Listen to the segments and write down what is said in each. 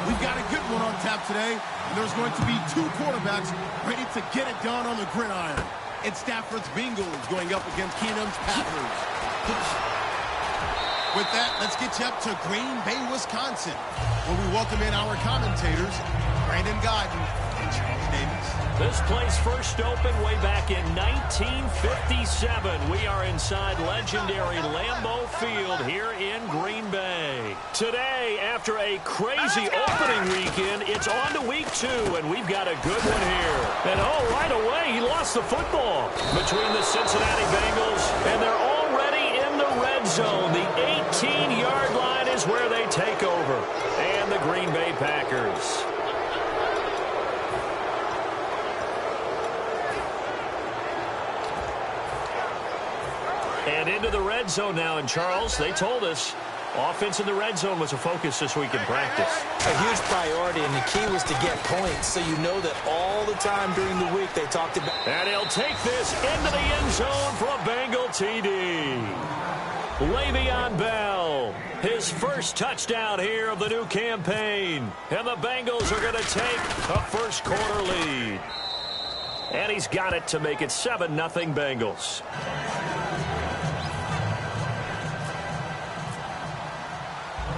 We've got a good one on tap today, and there's going to be two quarterbacks ready to get it done on the gridiron. It's Stafford's Bengals going up against Keenum's Packers. With that, let's get you up to Green Bay, Wisconsin, where we welcome in our commentators, Brandon Godden and Charles Davis. This place first opened way back in 1957. We are inside legendary Lambeau Field here in Green Bay. Today, after a crazy opening weekend, it's on to week 2, and we've got a good one here. And right away, he lost the football between the Cincinnati Bengals, and they're already in the red zone. The 18-yard line is where they take over. And the Green Bay Packers. And into the red zone now. And Charles, they told us offense in the red zone was a focus this week in practice. A huge priority, and the key was to get points, so you know that all the time during the week they talked about. And he'll take this into the end zone for a Bengal TD. Le'Veon Bell, his first touchdown here of the new campaign. And the Bengals are going to take a first quarter lead. And he's got it to make it 7-0 Bengals.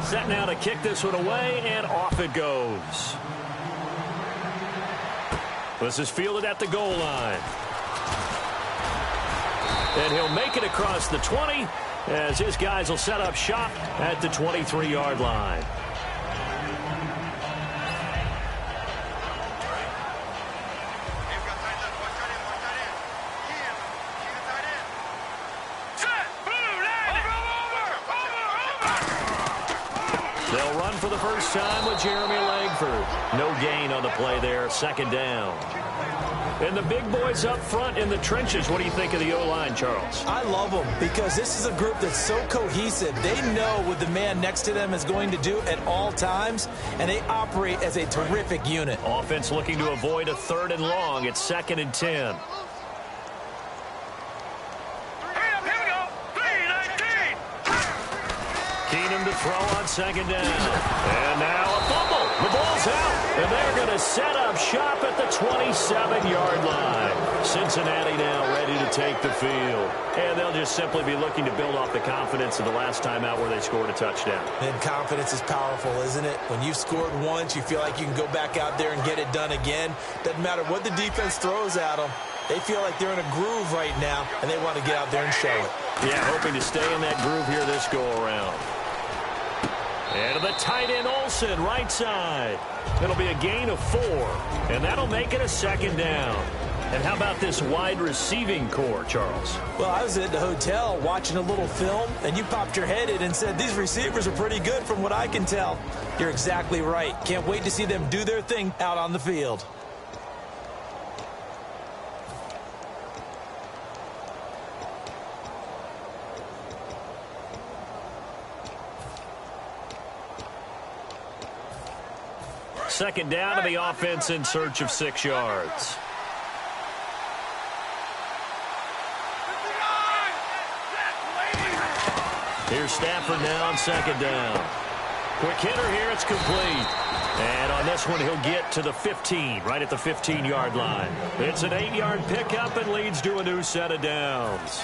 Set now to kick this one away, and off it goes. This is fielded at the goal line. And he'll make it across the 20 as his guys will set up shop at the 23-yard line. They'll run for the first time with Jeremy Langford. No gain on the play there, second down. And the big boys up front in the trenches. What do you think of the O-line, Charles? I love them because this is a group that's so cohesive. They know what the man next to them is going to do at all times, and they operate as a terrific unit. Offense looking to avoid a 3rd and long. It's 2nd and 10. Keenum to throw on 2nd down. And now a fumble. The ball's out. And they're going to set up shop at the 27-yard line. Cincinnati now ready to take the field. And they'll just simply be looking to build off the confidence of the last time out where they scored a touchdown. And confidence is powerful, isn't it? When you've scored once, you feel like you can go back out there and get it done again. Doesn't matter what the defense throws at them. They feel like they're in a groove right now, and they want to get out there and show it. Yeah, hoping to stay in that groove here this go-around. And to the tight end, Olsen, right side. It'll be a gain of 4, and that'll make it a 2nd down. And how about this wide receiving core, Charles? Well, I was at the hotel watching a little film, and you popped your head in and said, these receivers are pretty good from what I can tell. You're exactly right. Can't wait to see them do their thing out on the field. Second down to the offense in search of 6 yards. Here's Stafford now on 2nd down. Quick hitter here, it's complete. And on this one, he'll get to the 15, right at the 15-yard line. It's an 8-yard pickup and leads to a new set of downs.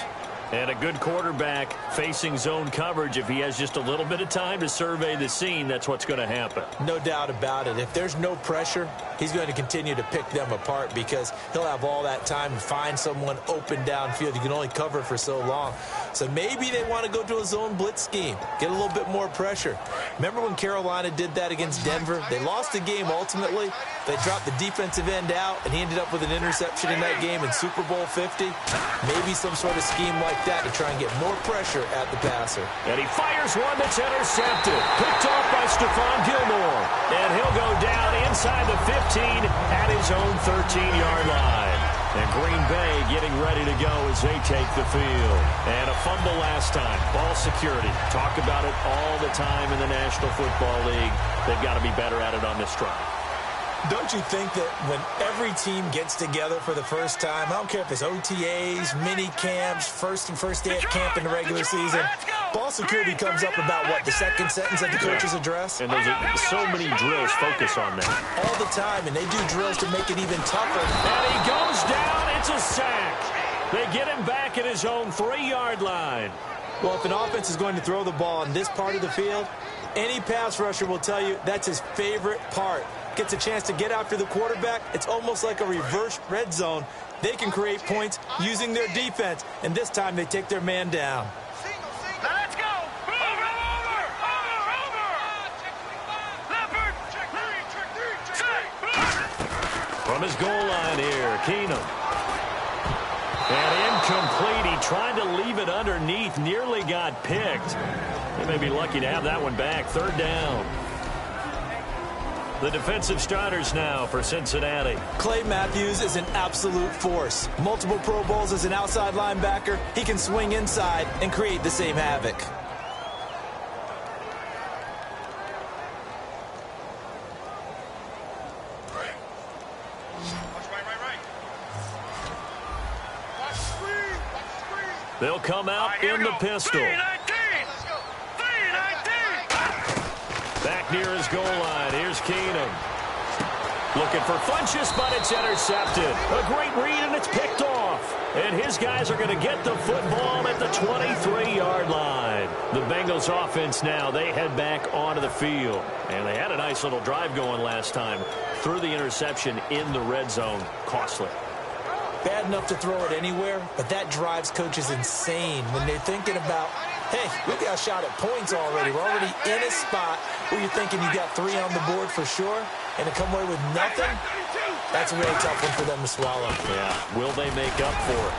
And a good quarterback facing zone coverage. If he has just a little bit of time to survey the scene, that's what's going to happen. No doubt about it. If there's no pressure, he's going to continue to pick them apart because he'll have all that time to find someone open downfield. You can only cover for so long. So maybe they want to go to a zone blitz scheme, get a little bit more pressure. Remember when Carolina did that against Denver? They lost the game ultimately. They dropped the defensive end out, and he ended up with an interception in that game in Super Bowl 50. Maybe some sort of scheme like that to try and get more pressure at the passer. And he fires one that's intercepted. Picked off by Stephon Gilmore. And he'll go down inside the 15 at his own 13-yard line. And Green Bay getting ready to go as they take the field. And a fumble last time. Ball security. Talk about it all the time in the National Football League. They've got to be better at it on this drive. Don't you think that when every team gets together for the first time, I don't care if it's OTAs, mini camps, first day at camp in the regular season, ball security comes up about, what, the second sentence of the coach's address? And there's so many drills focus on that. All the time, and they do drills to make it even tougher. And he goes down. It's a sack. They get him back at his own 3-yard line. Well, if an offense is going to throw the ball in this part of the field, any pass rusher will tell you that's his favorite part. Gets a chance to get after the quarterback. It's almost like a reverse red zone. They can create points using their defense, and this time they take their man down. Let's go! From his goal line here, Keenum. And incomplete. He tried to leave it underneath. Nearly got picked. They may be lucky to have that one back. 3rd down. The defensive starters now for Cincinnati. Clay Matthews is an absolute force. Multiple Pro Bowls as an outside linebacker. He can swing inside and create the same havoc. They'll come out in the pistol. Back near his goal line. Here's Keenum. Looking for Funchess, but it's intercepted. A great read, and it's picked off. And his guys are going to get the football at the 23-yard line. The Bengals offense now, they head back onto the field. And they had a nice little drive going last time. Threw the interception in the red zone. Costly. Bad enough to throw it anywhere, but that drives coaches insane when they're thinking about, hey, we got a shot at points already. We're already in a spot where you're thinking you got 3 on the board for sure, and to come away with nothing, that's a really tough one for them to swallow. Yeah, will they make up for it?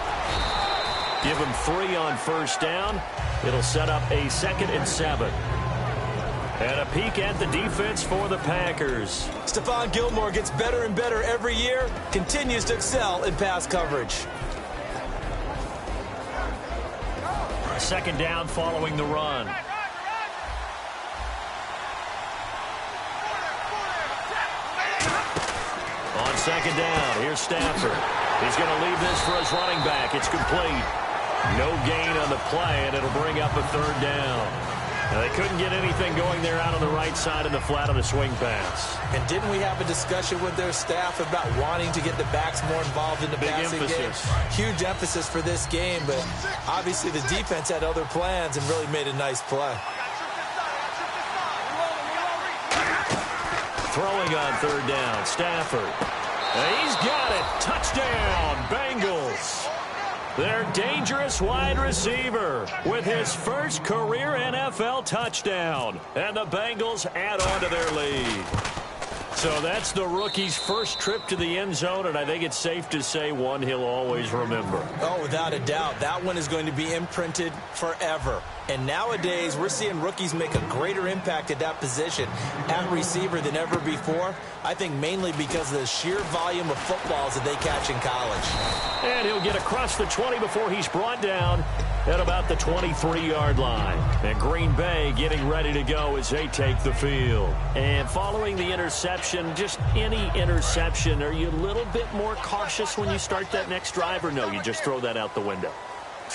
Give them 3 on 1st down. It'll set up a 2nd and 7. And a peek at the defense for the Packers. Stephon Gilmore gets better and better every year, continues to excel in pass coverage. 2nd down following the run. On 2nd down, here's Stafford. He's going to leave this for his running back. It's complete. No gain on the play, and it'll bring up a 3rd down. Now, they couldn't get anything going there out on the right side in the flat on the swing pass. And didn't we have a discussion with their staff about wanting to get the backs more involved in the passing game? Huge emphasis for this game, but obviously the defense had other plans and really made a nice play. Throwing on 3rd down, Stafford. And he's got it. Touchdown, Bengals. Their dangerous wide receiver with his first career NFL touchdown. And the Bengals add on to their lead. So that's the rookie's first trip to the end zone, and I think it's safe to say one he'll always remember. Oh, without a doubt. That one is going to be imprinted forever. And nowadays, we're seeing rookies make a greater impact at that position at receiver than ever before. I think mainly because of the sheer volume of footballs that they catch in college. And he'll get across the 20 before he's brought down at about the 23-yard line. And Green Bay getting ready to go as they take the field. And following the interception, just any interception, are you a little bit more cautious when you start that next drive, or no, you just throw that out the window?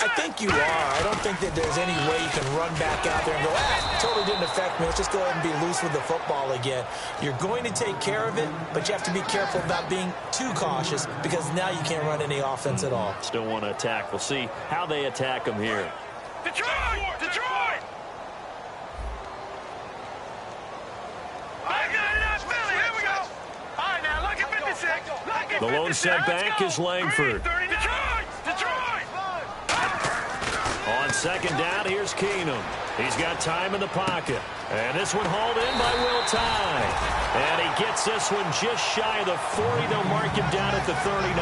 I think you are. I don't think that there's any way you can run back out there and go, totally didn't affect me. Let's just go ahead and be loose with the football again. You're going to take care of it, but you have to be careful about being too cautious because now you can't run any offense at all. Still want to attack. We'll see how they attack them here. Detroit! Detroit! Here we go. All right, now look at 56. The lone setback is Langford. Detroit! Detroit! On 2nd down, here's Keenum. He's got time in the pocket. And this one hauled in by Will Tye. And he gets this one just shy of the 40. They'll mark him down at the 39.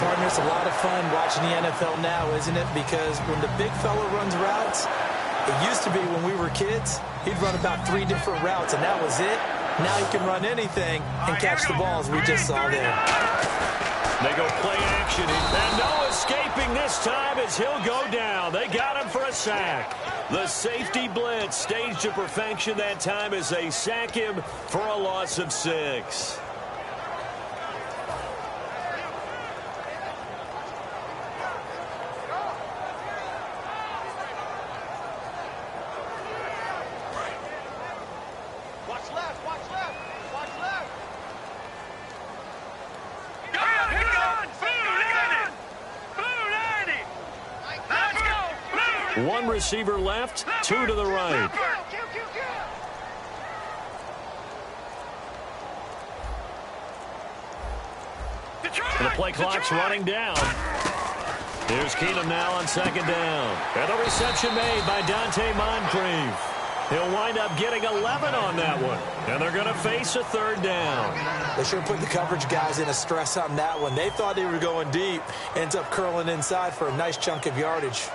Partner, it's a lot of fun watching the NFL now, isn't it? Because when the big fella runs routes, it used to be when we were kids, he'd run about 3 different routes, and that was it. Now he can run anything and catch the balls we just saw there. They go play action, and no escaping this time as he'll go down. They got him for a sack. The safety blitz staged to perfection that time as they sack him for a loss of 6. One receiver left, 2 to the right. The play clock's running down. Here's Keenum now on 2nd down. And the reception made by Dante Moncrief. He'll wind up getting 11 on that one. And they're going to face a 3rd down. They sure put the coverage guys in a stress on that one. They thought they were going deep. Ends up curling inside for a nice chunk of yardage.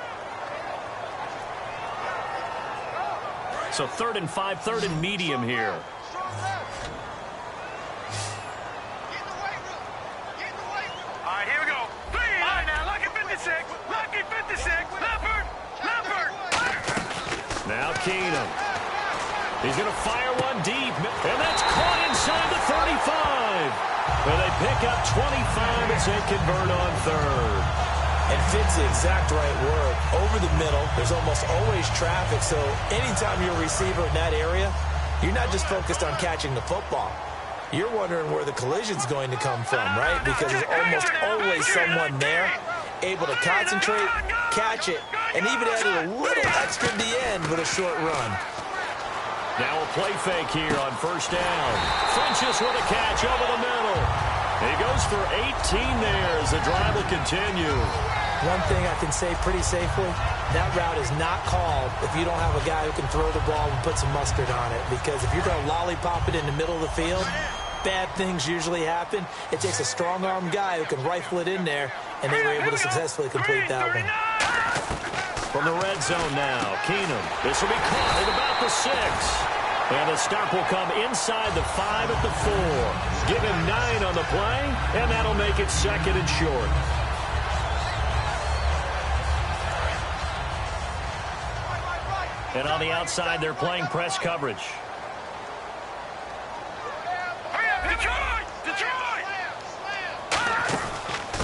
So 3rd and 5, 3rd and medium here. All right, here we go. All right, now, lucky 56. Lucky 56. Leopard. Now Keenum. He's going to fire one deep. And that's caught inside the 35. But they pick up 25 as they convert on 3rd. And fits the exact right word. Over the middle, there's almost always traffic, so anytime you're a receiver in that area, you're not just focused on catching the football. You're wondering where the collision's going to come from, right? Because there's almost always someone there able to concentrate, catch it, and even add a little extra at the end with a short run. Now a play fake here on 1st down. Funches with a catch over the middle. He goes for 18 there as the drive will continue. One thing I can say pretty safely, that route is not called if you don't have a guy who can throw the ball and put some mustard on it. Because if you're going to lollipop it in the middle of the field, bad things usually happen. It takes a strong-armed guy who can rifle it in there, and they were able to successfully complete that one. From the red zone now, Keenum. This will be caught at about the 6. And the stop will come inside the 5 at the 4. Give him 9 on the play, and that'll make it 2nd and short. And on the outside, they're playing press coverage.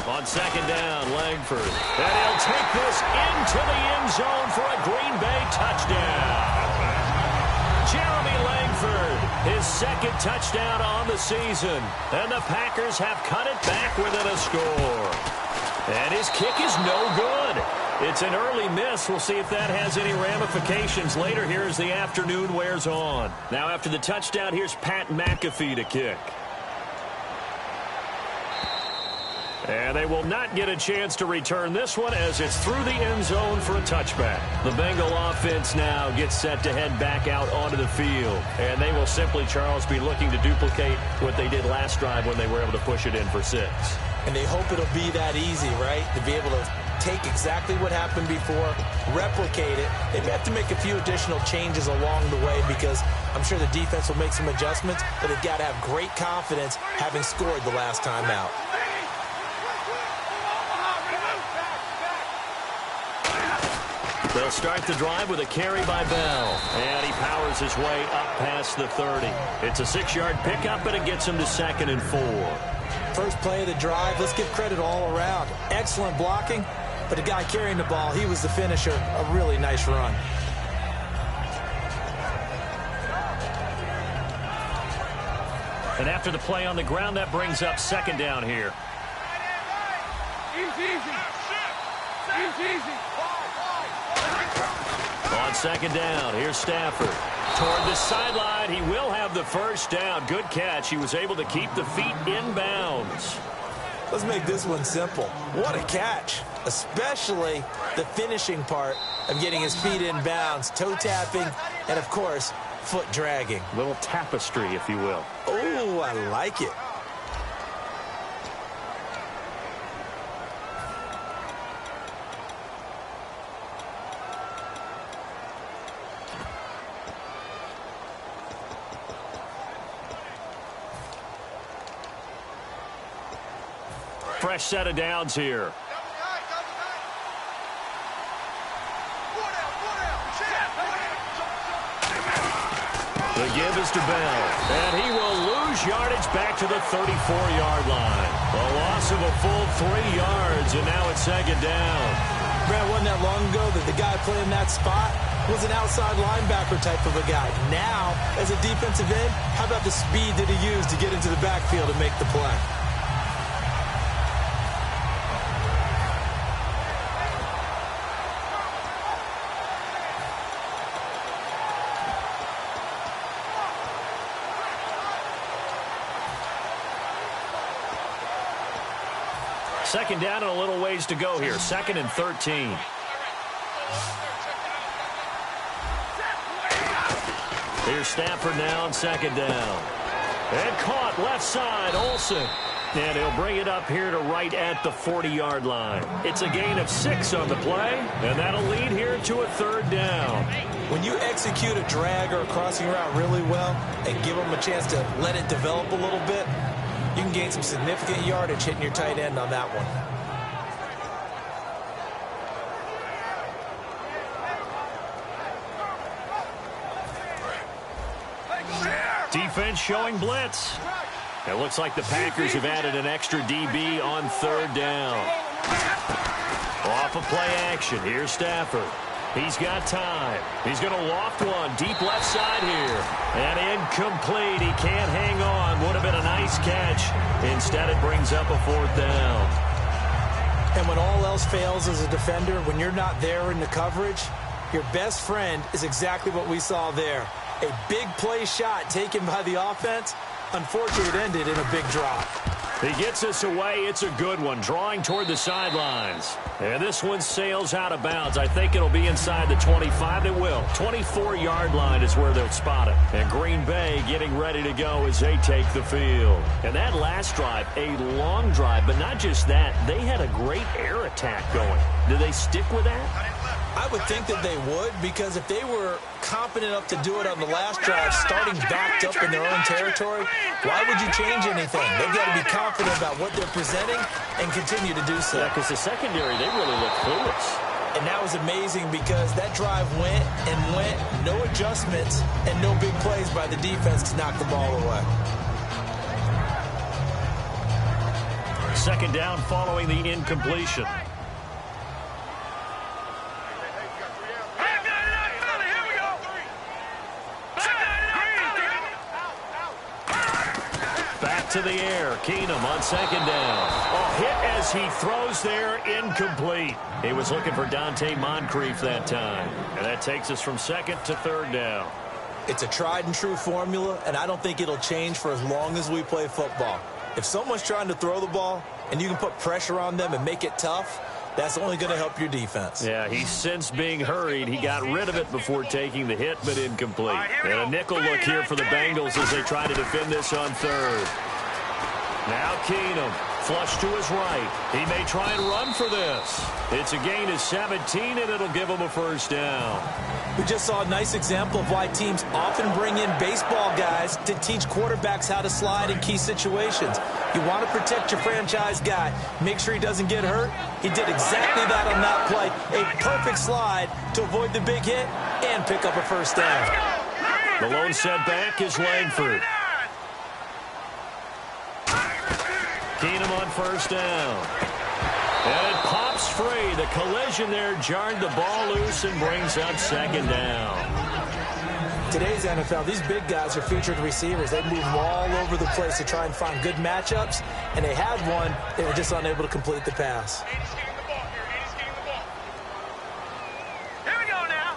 On 2nd down, Langford. And he'll take this into the end zone for a Green Bay touchdown. Jeremy Langford, his 2nd touchdown on the season. And the Packers have cut it back within a score. And his kick is no good. It's an early miss. We'll see if that has any ramifications later here as the afternoon wears on. Now after the touchdown, here's Pat McAfee to kick. And they will not get a chance to return this one as it's through the end zone for a touchback. The Bengal offense now gets set to head back out onto the field. And they will simply, Charles, be looking to duplicate what they did last drive when they were able to push it in for 6. And they hope it'll be that easy, right? To be able to take exactly what happened before, replicate it. They may have to make a few additional changes along the way because I'm sure the defense will make some adjustments, but they've got to have great confidence having scored the last time out. They'll start the drive with a carry by Bell. And he powers his way up past the 30. It's a 6-yard pickup, and it gets him to 2nd and 4. First play of the drive, let's give credit all around. Excellent blocking, but the guy carrying the ball, he was the finisher. A really nice run. And after the play on the ground, that brings up 2nd down here. On 2nd down, here's Stafford. Toward the sideline, he will have the 1st down. Good catch. He was able to keep the feet in bounds. Let's make this one simple. What a catch, especially the finishing part of getting his feet in bounds, toe tapping, and, of course, foot dragging. Little tapestry, if you will. Oh, I like it. Fresh set of downs here. is to Bell. And he will lose yardage back to the 34-yard line. A loss of a full 3 yards, and now it's second down. Brad, wasn't that long ago that the guy playing that spot was an outside linebacker type of a guy. Now, as a defensive end, how about the speed that he used to get into the backfield and make the play? Second down and a little ways to go here. 2nd and 13. Here's Stafford now on 2nd down. And caught left side, Olsen. And he'll bring it up here to right at the 40-yard line. It's a gain of 6 on the play, and that'll lead here to a 3rd down. When you execute a drag or a crossing route really well and give them a chance to let it develop a little bit, you can gain some significant yardage hitting your tight end on that one. Defense showing blitz. It looks like the Packers have added an extra DB on 3rd down. Off of play action. Here's Stafford. He's got time. He's going to loft one deep left side here. And incomplete. He can't hang on. Would have been a nice catch. Instead, it brings up a 4th down. And when all else fails as a defender, when you're not there in the coverage, your best friend is exactly what we saw there. A big play shot taken by the offense. Unfortunately, it ended in a big drop. He gets us away. It's a good one, drawing toward the sidelines. And this one sails out of bounds. I think it'll be inside the 25. It will. 24-yard line is where they'll spot it. And Green Bay getting ready to go as they take the field. And that last drive, a long drive, but not just that. They had a great air attack going. Do they stick with that? I would think that they would, because if they were confident enough to do it on the last drive, starting backed up in their own territory, why would you change anything? They've got to be confident about what they're presenting and continue to do so. Yeah, because the secondary, they really look clueless. And that was amazing because that drive went and went, no adjustments and no big plays by the defense to knock the ball away. Second down following the incompletion. To the air. Keenum on 2nd down. A hit as he throws there, incomplete. He was looking for Dante Moncrief that time. And that takes us from 2nd to 3rd down. It's a tried and true formula, and I don't think it'll change for as long as we play football. If someone's trying to throw the ball and you can put pressure on them and make it tough, that's only going to help your defense. Yeah, he's since being hurried. He got rid of it before taking the hit, but incomplete. And a nickel look here for the Bengals as they try to defend this on 3rd. Now Keenum, flush to his right. He may try and run for this. It's a gain of 17, and it'll give him a 1st down. We just saw a nice example of why teams often bring in baseball guys to teach quarterbacks how to slide in key situations. You want to protect your franchise guy. Make sure he doesn't get hurt. He did exactly that on that play. A perfect slide to avoid the big hit and pick up a 1st down. The lone setback is Langford. Keenum on 1st down. And it pops free. The collision there jarred the ball loose and brings up 2nd down. Today's NFL, these big guys are featured receivers. They move all over the place to try and find good matchups, and they had one. They were just unable to complete the pass. Here we go now.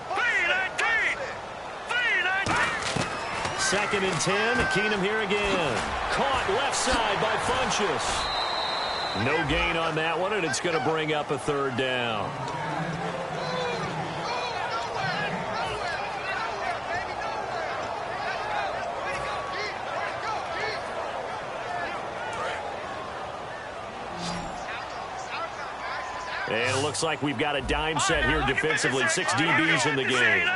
2nd and 10. Keenum here again. Caught left side by Funchess. No gain on that one, and it's going to bring up a 3rd down. And it looks like we've got a dime set here defensively. 6 DBs in the game.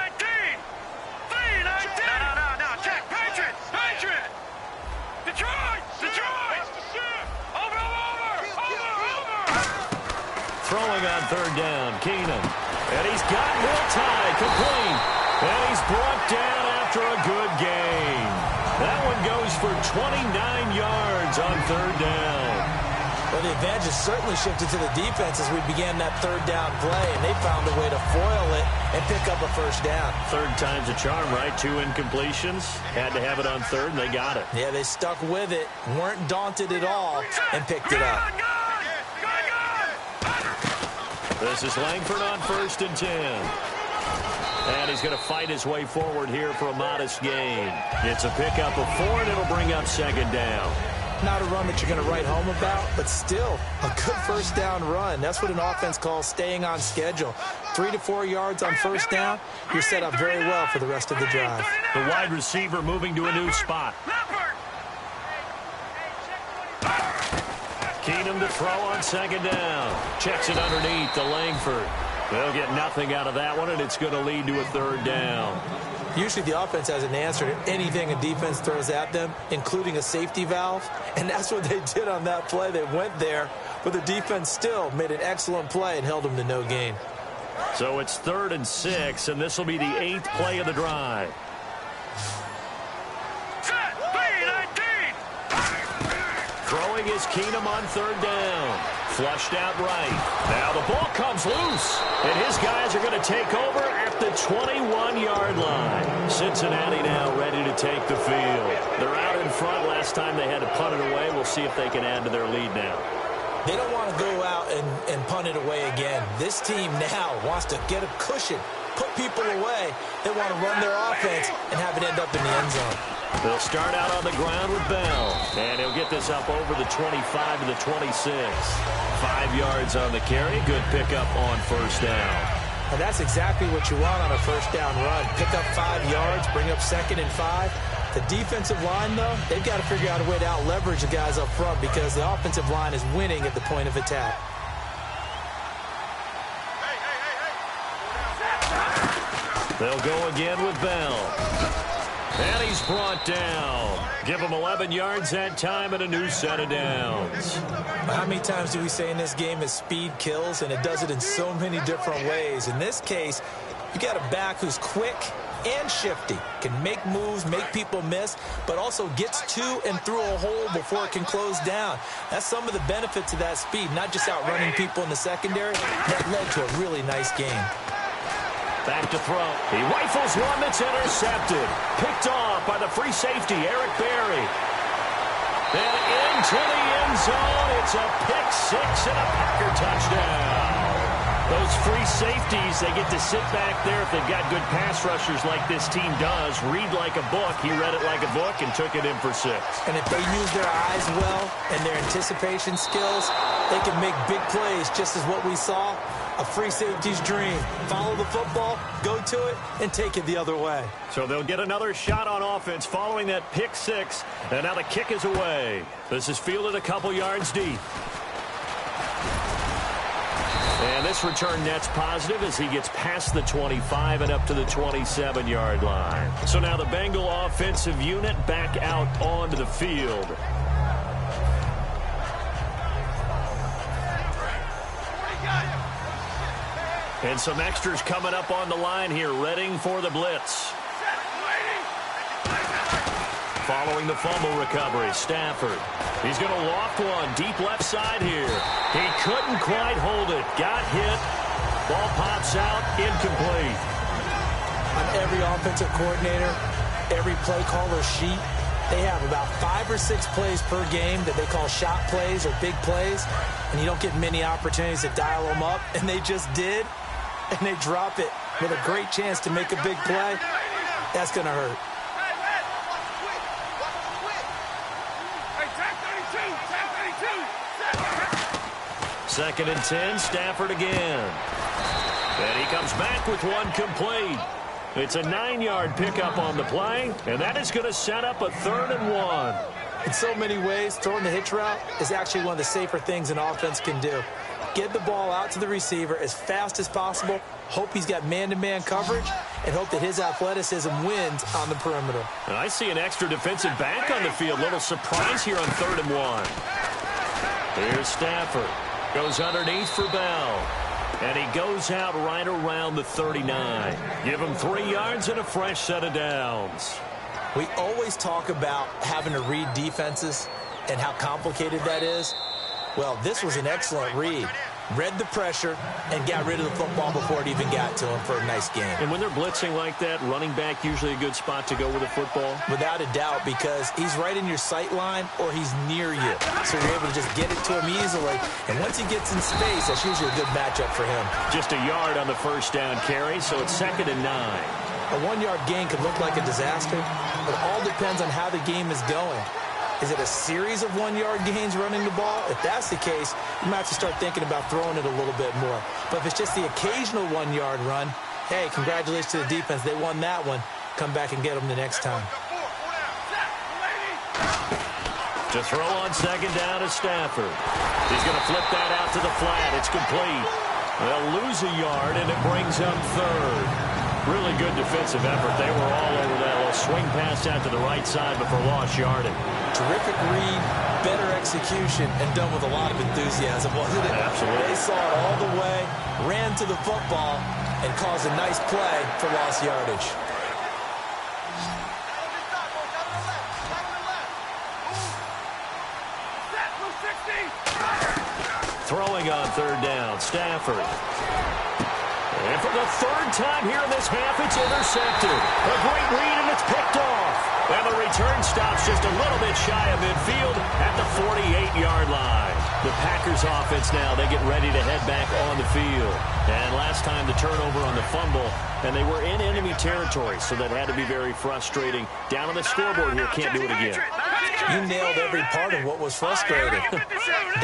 Throwing on 3rd down, Keenum. And he's got more time, complete. And he's brought down after a good game. goes for 29 yards on third down. Well, the advantage has certainly shifted to the defense as we began that third down play, and they found a way to foil it and pick up a first down. Third time's a charm, right? 2 incompletions. Had to have it on third, and they got it. Yeah, they stuck with it, weren't daunted at all, and picked it up. This is Langford on 1st and 10. And he's going to fight his way forward here for a modest gain. It's a pickup of 4, and it'll bring up 2nd down. Not a run that you're going to write home about, but still a good first down run. That's what an offense calls staying on schedule. 3 to 4 yards on first down, you're set up very well for the rest of the drive. The wide receiver moving to a new spot. Keenum to throw on 2nd down. Checks it underneath to Langford. They'll get nothing out of that one, and it's going to lead to a 3rd down. Usually the offense has an answer to anything a defense throws at them, including a safety valve. And that's what they did on that play. They went there, but the defense still made an excellent play and held them to no gain. So it's 3rd and 6, and this will be the 8th play of the drive. Throwing is Keenum on 3rd down. Flushed out right. Now the ball comes loose, and his guys are going to take over at the 21-yard line. Cincinnati now ready to take the field. They're out in front. Last time they had to punt it away. We'll see if they can add to their lead now. They don't want to go out and punt it away again. This team now wants to get a cushion, put people away. They want to run their offense and have it end up in the end zone. They'll start out on the ground with Bell, and he'll get this up over the 25 to the 26. 5 yards on the carry. Good pickup on 1st down. And that's exactly what you want on a first down run. Pick up 5 yards, bring up 2nd and 5. The defensive line, though, they've got to figure out a way to out-leverage the guys up front because the offensive line is winning at the point of attack. They'll go again with Bell. And he's brought down. Give him 11 yards that time and a new set of downs. How many times do we say in this game that speed kills, and it does it in so many different ways? In this case, you got a back who's quick and shifty, can make moves, make people miss, but also gets to and through a hole before it can close down. That's some of the benefits of that speed, not just outrunning people in the secondary. That led to a really nice game. Back to throw. He rifles one that's intercepted. Picked off by the free safety, Eric Berry. And into the end zone. It's a pick 6 and a Packer touchdown. Those free safeties, they get to sit back there if they've got good pass rushers like this team does. Read like a book. He read it like a book and took it in for 6. And if they use their eyes well and their anticipation skills, they can make big plays, just as what we saw. A free safety's dream. Follow the football, go to it, and take it the other way. So they'll get another shot on offense following that pick 6. And now the kick is away. This is fielded a couple yards deep. And this return net's positive as he gets past the 25 and up to the 27-yard line. So now the Bengal offensive unit back out onto the field. And some extras coming up on the line here, readying for the blitz. Following the fumble recovery, Stafford. He's going to loft one deep left side here. He couldn't quite hold it. Got hit. Ball pops out, incomplete. On every offensive coordinator, every play caller sheet, they have about 5 or 6 plays per game that they call shot plays or big plays, and you don't get many opportunities to dial them up, and they just did, and they drop it with a great chance to make a big play. That's going to hurt. 2nd and 10, Stafford again. And he comes back with one complete. It's a 9-yard pickup on the play, and that is going to set up a 3rd and 1. In so many ways, throwing the hitch route is actually one of the safer things an offense can do. Get the ball out to the receiver as fast as possible, hope he's got man-to-man coverage, and hope that his athleticism wins on the perimeter. And I see an extra defensive back on the field. Little surprise here on 3rd and 1. Here's Stafford. Goes underneath for Bell. And he goes out right around the 39. Give him 3 yards and a fresh set of downs. We always talk about having to read defenses and how complicated that is. Well, this was an excellent read. Read the pressure and got rid of the football before it even got to him for a nice game. And when they're blitzing like that, running back usually a good spot to go with the football? Without a doubt, because he's right in your sight line or he's near you. So you're able to just get it to him easily. And once he gets in space, that's usually a good matchup for him. Just a yard on the first down carry, so it's 2nd and 9. A 1-yard gain could look like a disaster, but it all depends on how the game is going. Is it a series of 1-yard gains running the ball? If that's the case, you might have to start thinking about throwing it a little bit more. But if it's just the occasional 1-yard run, hey, congratulations to the defense. They won that one. Come back and get them the next time. To throw on 2nd down is Stafford. He's going to flip that out to the flat. It's complete. They'll lose a yard, and it brings up 3rd. Really good defensive effort. They were all over that little swing pass out to the right side before lost yardage. Terrific read, better execution, and done with a lot of enthusiasm, wasn't it? Absolutely. They saw it all the way, ran to the football, and caused a nice play for lost yardage. Throwing on 3rd down, Stafford. And for the 3rd time here in this half, it's intercepted. A great read, and it's picked off. And the return stops just a little bit shy of midfield at the 48-yard line. The Packers offense now, they get ready to head back on the field. And last time the turnover on the fumble, and they were in enemy territory, so that had to be very frustrating. Down on the scoreboard here, can't do it again. You nailed every part of what was frustrating.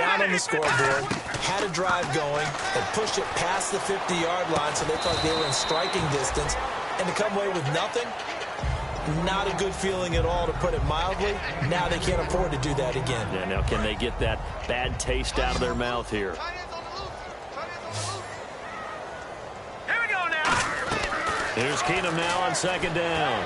Down on the scoreboard, had a drive going, and pushed it past the 50-yard line so they thought they were in striking distance. And to come away with nothing, not a good feeling at all, to put it mildly. Now they can't afford to do that again. Yeah, now can they get that bad taste out of their mouth here? Here we go now. Here's Keenum now on 2nd down.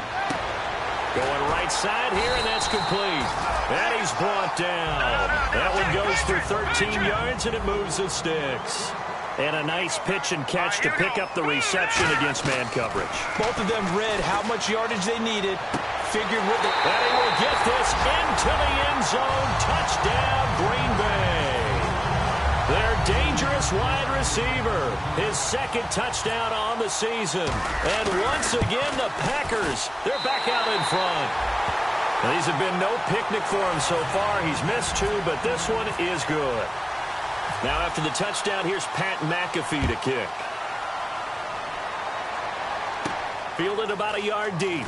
Going right side here, and that's complete. And he's brought down. That one goes for 13 yards, and it moves the sticks. And a nice pitch and catch to pick up the reception against man coverage. Both of them read how much yardage they needed, figured what they... And he will get this into the end zone. Touchdown, Green Bay. Their dangerous wide receiver. His 2nd touchdown on the season. And once again, the Packers, they're back out in front. Now, these have been no picnic for him so far. He's missed 2, but this one is good. Now, after the touchdown, here's Pat McAfee to kick. Fielded about a yard deep.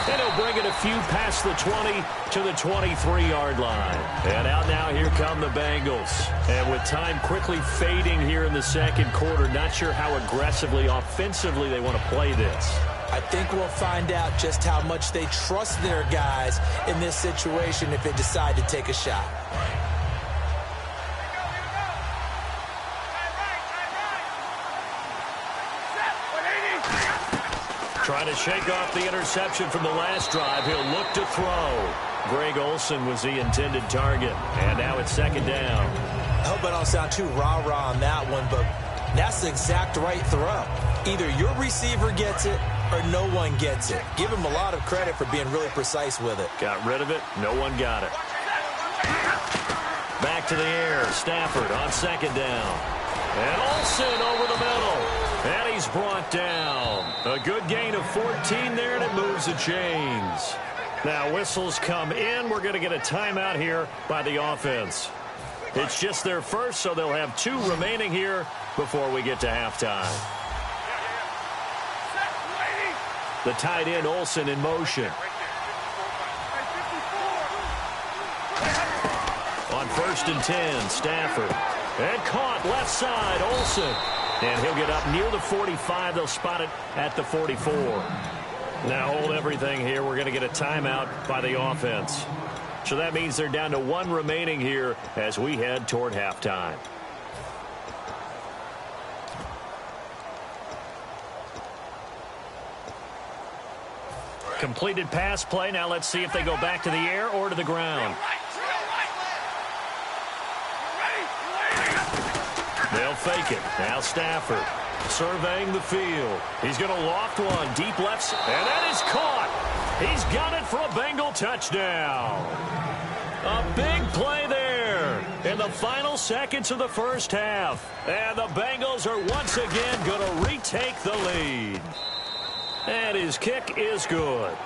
And he'll bring it a few past the 20 to the 23-yard line. And out now, here come the Bengals. And with time quickly fading here in the 2nd quarter, not sure how aggressively, offensively they want to play this. I think we'll find out just how much they trust their guys in this situation if they decide to take a shot. Trying to shake off the interception from the last drive. He'll look to throw. Greg Olsen was the intended target. And now it's 2nd down. I hope I don't sound too rah-rah on that one, but that's the exact right throw. Either your receiver gets it or no one gets it. Give him a lot of credit for being really precise with it. Got rid of it. No one got it. Back to the air. Stafford on 2nd down. And Olsen over the middle. And he's brought down. A good gain of 14 there, and it moves the chains. Now whistles come in. We're going to get a timeout here by the offense. It's just their first, so they'll have 2 remaining here before we get to halftime. The tight end, Olsen, in motion. On 1st and 10, Stafford. And caught left side, Olsen. And he'll get up near the 45. They'll spot it at the 44. Now hold everything here. We're going to get a timeout by the offense. So that means they're down to 1 remaining here as we head toward halftime. Completed pass play. Now let's see if they go back to the air or to the ground. They'll fake it. Now Stafford. Surveying the field. He's going to loft one. Deep left. And that is caught. He's got it for a Bengal touchdown. A big play there in the final seconds of the first half. And the Bengals are once again going to retake the lead. And his kick is good.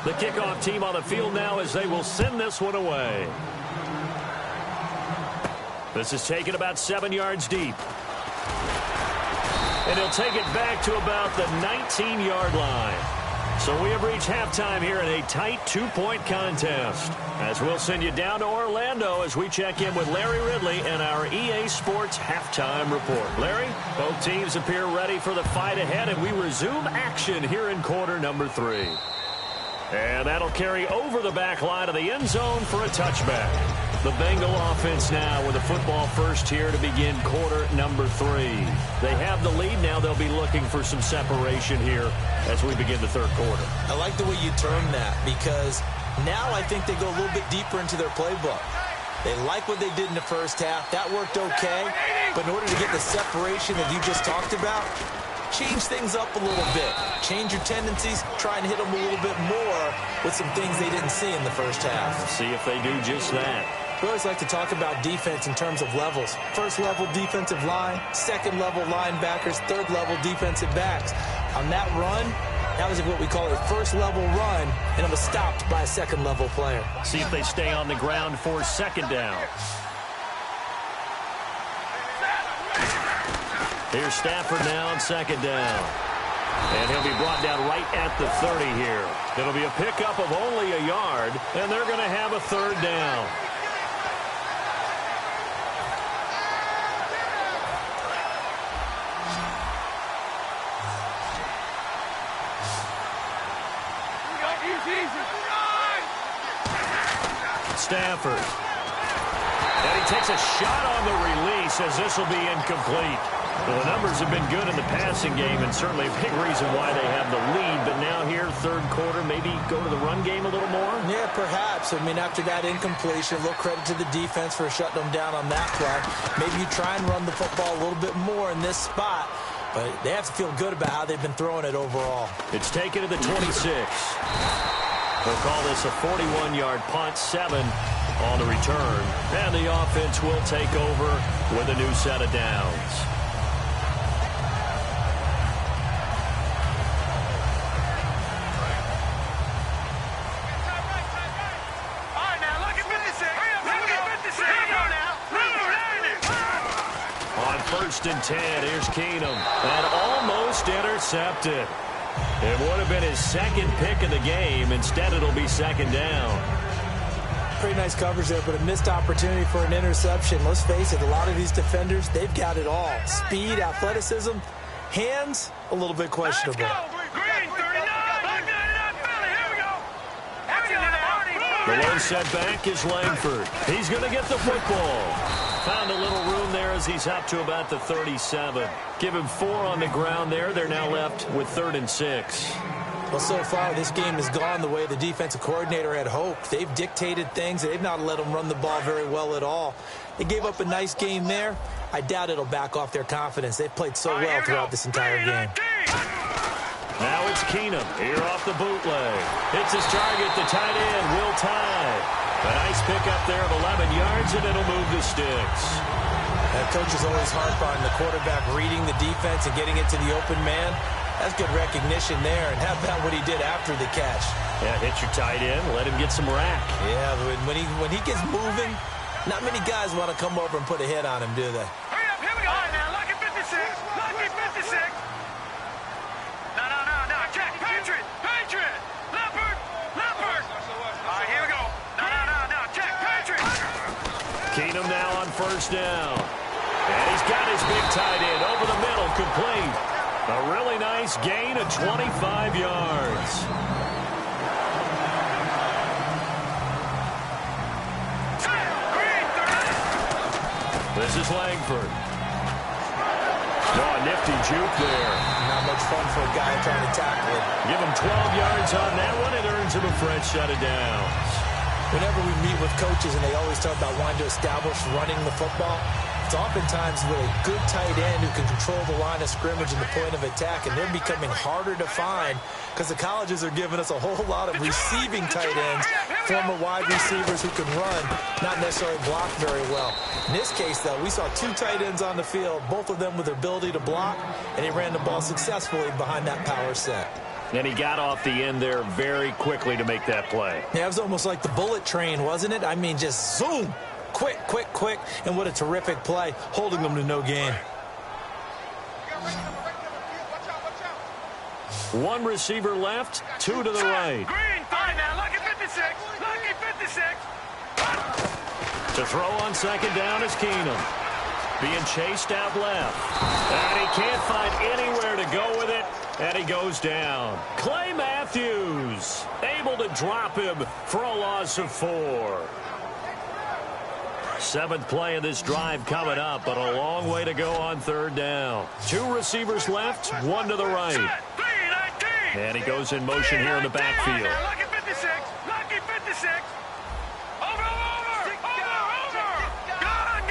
The kickoff team on the field now as they will send this one away. This is taken about 7 yards deep. And he'll take it back to about the 19-yard line. So we have reached halftime here in a tight 2-point contest. As we'll send you down to Orlando as we check in with Larry Ridley and our EA Sports halftime report. Larry, both teams appear ready for the fight ahead, and we resume action here in quarter number 3. And that'll carry over the back line of the end zone for a touchback. The Bengal offense now with the football first here to begin quarter number 3. They have the lead. Now they'll be looking for some separation here as we begin the third quarter. I like the way you term that because now I think they go a little bit deeper into their playbook. They like what they did in the first half. That worked okay. But in order to get the separation that you just talked about, change things up a little bit. Change your tendencies. Try and hit them a little bit more with some things they didn't see in the first half. See if they do just that. We always like to talk about defense in terms of levels. First level defensive line, second level linebackers, third level defensive backs. On that run, that was what we call a first level run, and it was stopped by a second level player. See if they stay on the ground for second down. Here's Stafford now on second down. And he'll be brought down right at the 30 here. It'll be a pickup of only a yard, and they're going to have a third down. Stafford. And he takes a shot on the release as this will be incomplete. Well, the numbers have been good in the passing game and certainly a big reason why they have the lead. But now here, third quarter, maybe go to the run game a little more? Yeah, perhaps. I mean, after that incompletion, a little credit to the defense for shutting them down on that play. Maybe you try and run the football a little bit more in this spot. But they have to feel good about how they've been throwing it overall. It's taken to the 26. They'll call this a 41-yard punt, 7 on the return. And the offense will take over with a new set of downs. All right, now, look at 56. Look at 56. On first and 10, here's Keenum. And almost intercepted. It would have been his second pick of the game. Instead, it'll be second down. Pretty nice coverage there, but a missed opportunity for an interception. Let's face it, a lot of these defenders, they've got it all. Speed, athleticism, hands, a little bit questionable. Let's go. Green, 39. Philly, here we go. The low set back is Langford. He's going to get the football. Found a little room there as he's up to about the 37. Give him 4 on the ground there. They're now left with 3rd and 6. Well, so far, this game has gone the way the defensive coordinator had hoped. They've dictated things. They've not let them run the ball very well at all. They gave up a nice game there. I doubt it'll back off their confidence. They've played so well throughout this entire game. Now it's Keenum here off the bootleg. Hits his target, the tight end, Will Tye. A nice pickup there of 11 yards, and it'll move the sticks. That coach is always hard on the quarterback reading the defense and getting it to the open man. That's good recognition there, and how about what he did after the catch? Yeah, hit your tight end, let him get some rack. Yeah, but when he gets moving, not many guys want to come over and put a hit on him, do they? Hurry up, here we go. All right, now, lucky 56. Lucky 56. No. Check. Patriot. Leopard. All right, here we go. No. Check. Patriot. Keenum now on first down. And he's got his big tight end over the middle, complete. A really nice gain of 25 yards. This is Langford. Oh, a nifty juke there. Not much fun for a guy trying to tackle it. Give him 12 yards on that one. It earns him a fresh set of downs. whenever we meet with coaches and they always talk about wanting to establish running the football, it's oftentimes with a good tight end who can control the line of scrimmage and the point of attack, and they're becoming harder to find because the colleges are giving us a whole lot of receiving tight ends, former wide receivers who can run, not necessarily block very well. In this case, though, we saw 2 tight ends on the field, both of them with the ability to block, and he ran the ball successfully behind that power set. And he got off the end there very quickly to make that play. Yeah, it was almost like the bullet train, wasn't it? I mean, just zoom. Quick, quick, quick, and what a terrific play, holding them to no gain. 1 receiver left, 2 to the right. Green, fine now, lucky 56, lucky 56. To throw on second down is Keenum. Being chased out left. And he can't find anywhere to go with it, and he goes down. Clay Matthews able to drop him for a loss of 4. 7th play of this drive coming up, but a long way to go on 3rd down. 2 receivers left, 1 to the right. And he goes in motion here in the backfield. Lucky 56, lucky 56. Over. Gone.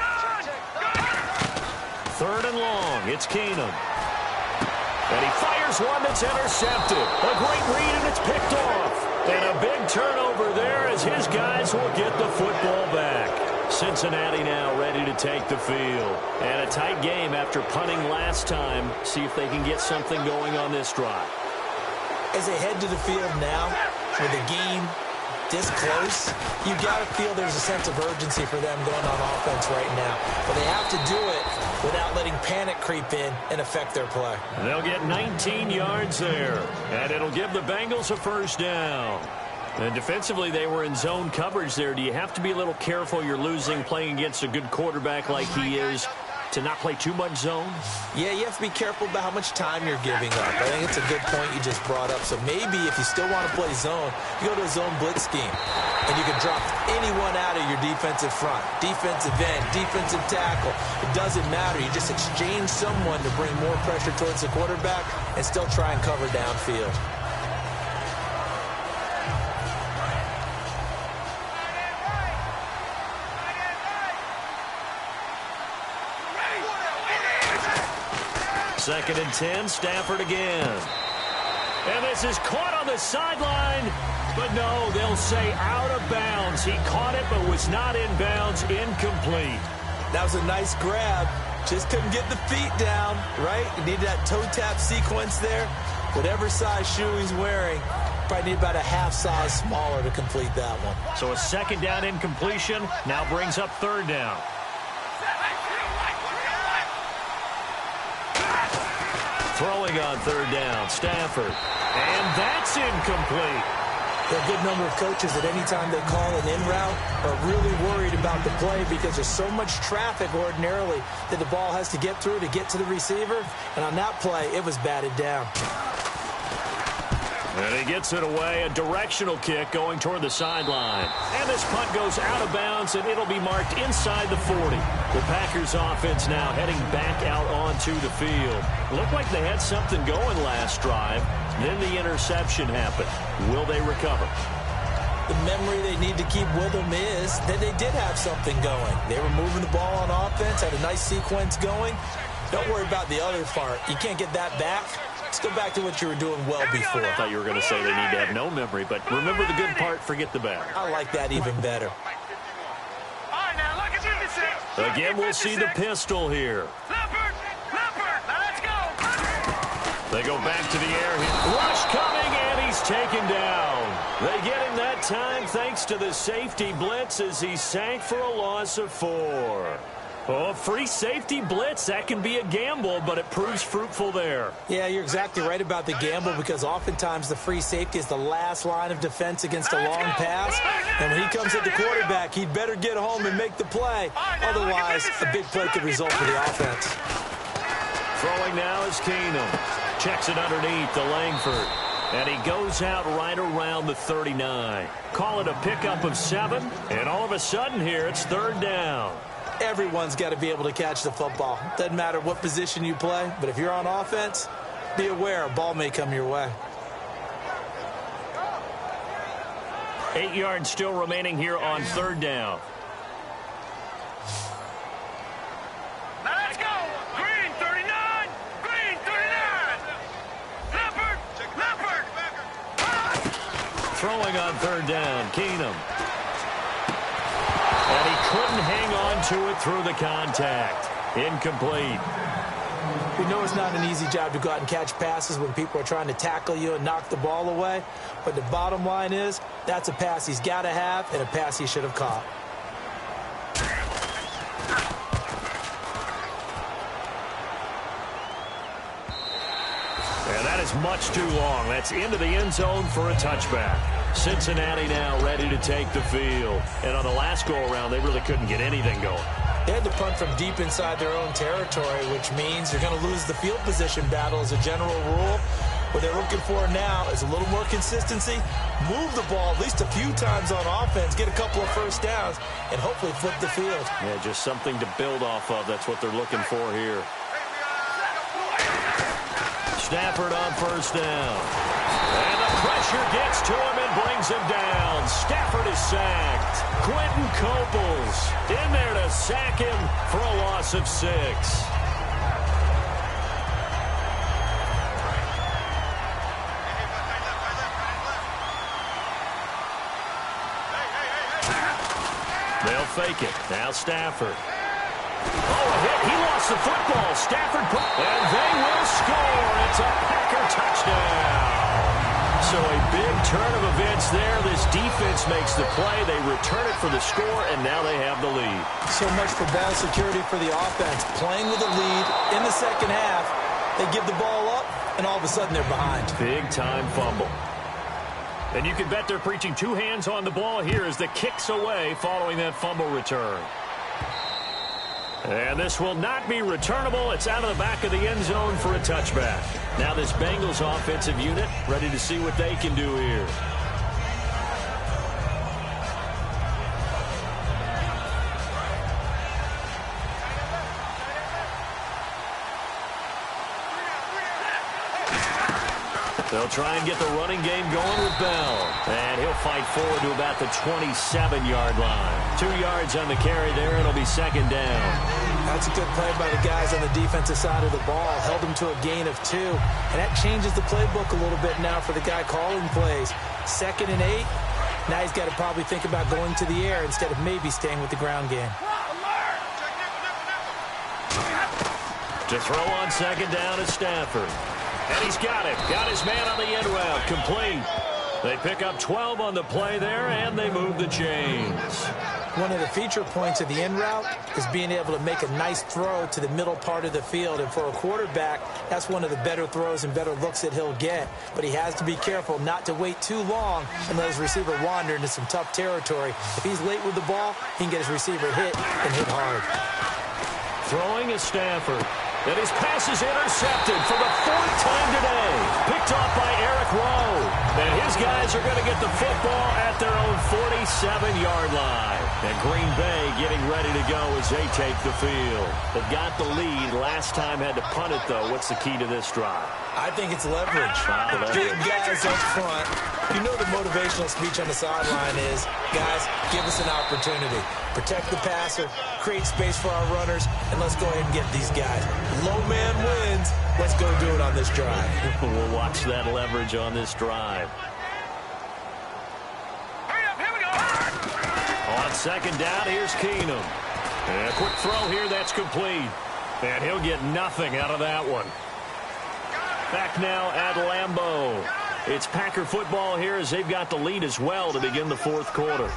3rd and long, it's Keenum. And he fires one that's intercepted. A great read, and it's picked off. And a big turnover there as his guys will get the football back. Cincinnati now ready to take the field. And a tight game after punting last time. See if they can get something going on this drive. As they head to the field now, with the game this close, you got to feel there's a sense of urgency for them going on offense right now. But they have to do it without letting panic creep in and affect their play. They'll get 19 yards there, and it'll give the Bengals a 1st down. And defensively, they were in zone coverage there. Do you have to be a little careful? You're losing playing against a good quarterback like he is, to not play too much zone? Yeah, you have to be careful about how much time you're giving up. I think it's a good point you just brought up. So maybe if you still want to play zone, you go to a zone blitz scheme, and you can drop anyone out of your defensive front, defensive end, defensive tackle. It doesn't matter. You just exchange someone to bring more pressure towards the quarterback and still try and cover downfield. Second and 10, Stafford again. And this is caught on the sideline, but no, they'll say out of bounds. He caught it, but was not in bounds, incomplete. That was a nice grab. Just couldn't get the feet down, right? You need that toe tap sequence there. Whatever size shoe he's wearing, probably need about a half size smaller to complete that one. So a 2nd down incompletion now brings up 3rd down. Throwing on 3rd down, Stafford. And that's incomplete. There are a good number of coaches that any time they call an in route are really worried about the play because there's so much traffic ordinarily that the ball has to get through to get to the receiver. And on that play, it was batted down. And he gets it away, a directional kick going toward the sideline. And this punt goes out of bounds, and it'll be marked inside the 40. The Packers offense now heading back out onto the field. Looked like they had something going last drive. Then the interception happened. Will they recover? The memory they need to keep with them is that they did have something going. They were moving the ball on offense, had a nice sequence going. Don't worry about the other part. You can't get that back. Let's go back to what you were doing well before. I thought you were going to say they need to have no memory, but remember the good part, forget the bad. I like that even better. Again, we'll see the pistol here. They go back to the air. Rush coming, and he's taken down. They get him that time thanks to the safety blitz as he sank for a loss of 4. Oh, free safety blitz, that can be a gamble, but it proves fruitful there. Yeah, you're exactly right about the gamble because oftentimes the free safety is the last line of defense against a long pass. And when he comes at the quarterback, he'd better get home and make the play. Otherwise, a big play could result for the offense. Throwing now is Keenum. Checks it underneath to Langford. And he goes out right around the 39. Call it a pickup of 7. And all of a sudden here, it's 3rd down. Everyone's got to be able to catch the football. Doesn't matter what position you play, but if you're on offense, be aware a ball may come your way. 8 yards still remaining here on 3rd down. Now let's go. Green 39. Green 39. Leopard. Leopard. Throwing on 3rd down, Keenum. And he couldn't hang on to it through the contact. Incomplete. We know it's not an easy job to go out and catch passes when people are trying to tackle you and knock the ball away. But the bottom line is, that's a pass he's got to have and a pass he should have caught. And that is much too long. That's into the end zone for a touchback. Cincinnati now ready to take the field. And on the last go-around, they really couldn't get anything going. They had to punt from deep inside their own territory, which means you're going to lose the field position battle as a general rule. What they're looking for now is a little more consistency, move the ball at least a few times on offense, get a couple of first downs, and hopefully flip the field. Yeah, just something to build off of. That's what they're looking for here. Stafford on 1st down. And the pressure gets to him and brings him down. Stafford is sacked. Quentin Coples in there to sack him for a loss of 6. They'll fake it. Now Stafford. Oh, a hit. He lost the football. Stafford and they will score. It's a Packer touchdown. So a big turn of events there. This defense makes the play. They return it for the score, and now they have the lead. So much for ball security for the offense. Playing with a lead in the second half, they give the ball up, and all of a sudden they're behind. Big-time fumble. And you can bet they're preaching 2 hands on the ball here as the kick's away following that fumble return. And this will not be returnable. It's out of the back of the end zone for a touchback. Now this Bengals offensive unit ready to see what they can do here. They'll try and get the running game going with Bell. And he'll fight forward to about the 27-yard line. 2 yards on the carry there. It'll be 2nd down. That's a good play by the guys on the defensive side of the ball. Held them to a gain of 2. And that changes the playbook a little bit now for the guy calling plays. 2nd and 8. Now he's got to probably think about going to the air instead of maybe staying with the ground game. To throw on 2nd down is Stafford. And he's got it. Got his man on the end route. Complete. They pick up 12 on the play there, and they move the chains. One of the feature points of the end route is being able to make a nice throw to the middle part of the field. And for a quarterback, that's one of the better throws and better looks that he'll get. But he has to be careful not to wait too long and let his receiver wander into some tough territory. If he's late with the ball, he can get his receiver hit and hit hard. Throwing is Stafford. And his pass is intercepted for the 4th time today. Picked off by Eric Rowe. And his guys are going to get the football at their own 47-yard line. And Green Bay getting ready to go as they take the field. They've got the lead. Last time had to punt it, though. What's the key to this drive? I think it's leverage. The big guys up front. You know the motivational speech on the sideline is, guys, give us an opportunity. Protect the passer, create space for our runners, and let's go ahead and get these guys. Low man wins. Let's go do it on this drive. We'll watch that leverage on this drive. Hurry up, here we go. On 2nd down, here's Keenum. And a quick throw here, that's complete. And he'll get nothing out of that one. Back now at Lambeau. It's Packer football here as they've got the lead as well to begin the 4th quarter.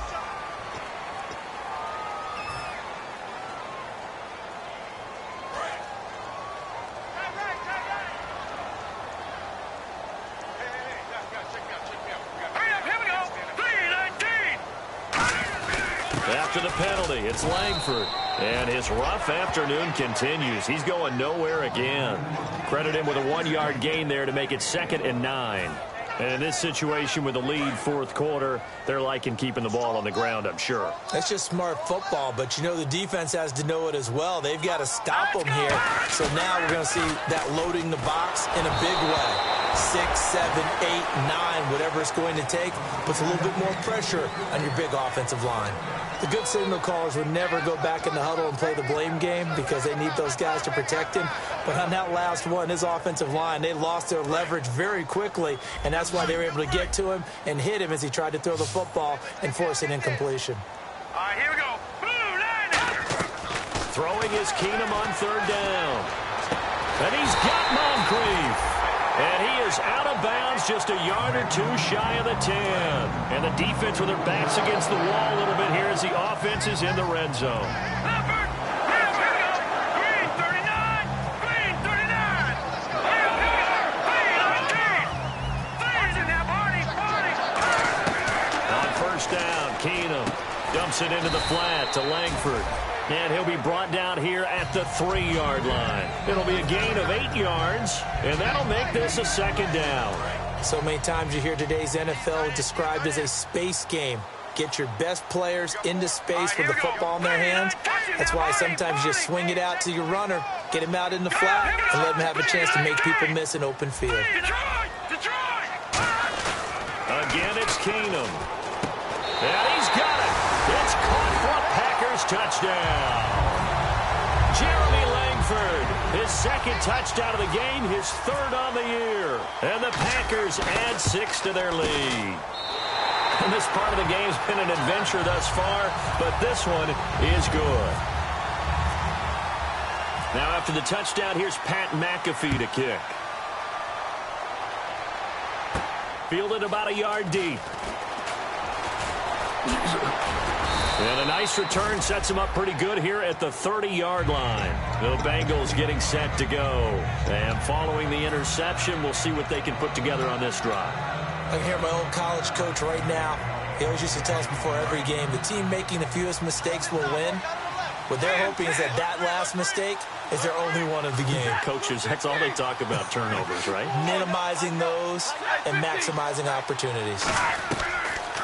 After the penalty, it's Langford. And his rough afternoon continues. He's going nowhere again. Credit him with a 1-yard gain there to make it 2nd and 9. And in this situation with the lead 4th quarter, they're liking keeping the ball on the ground, I'm sure. That's just smart football, but you know the defense has to know it as well. They've got to stop them here. So now we're going to see that loading the box in a big way. 6, 7, 8, 9, whatever it's going to take, puts a little bit more pressure on your big offensive line. The good signal callers would never go back in the huddle and play the blame game because they need those guys to protect him. But on that last one, his offensive line, they lost their leverage very quickly, and that's why they were able to get to him and hit him as he tried to throw the football and force an incompletion. All right, here we go. Blue line. Throwing is Keenum on third down. And he's got Moncrief. And he is out of bounds, just a yard or two shy of the 10. And the defense with their backs against the wall a little bit here as the offense is in the red zone. Leopard. Here we go. Green 39. Green 39. Here we go. Green 19. Three's in there, Barney. On first down, Keenum dumps it into the flat to Langford. And he'll be brought down here at the 3-yard line. It'll be a gain of 8 yards, and that'll make this a second down. So many times you hear today's NFL described as a space game. Get your best players into space with the football in their hands. That's why sometimes you swing it out to your runner, get him out in the flat, and let him have a chance to make people miss an open field. Again, it's Keenum. And he's got it. It's caught for a Packers touchdown. Jeremy Langford, his second touchdown of the game, his third on the year. And the Packers add 6 to their lead. And this part of the game's been an adventure thus far, but this one is good. Now after the touchdown, here's Pat McAfee to kick. Fielded about a yard deep. And a nice return sets him up pretty good here at the 30-yard line. The Bengals getting set to go. And following the interception, we'll see what they can put together on this drive. I can hear my old college coach right now. He always used to tell us before every game, the team making the fewest mistakes will win. What they're hoping is that last mistake is their only one of the game. Coaches, that's all they talk about, turnovers, right? Minimizing those and maximizing opportunities.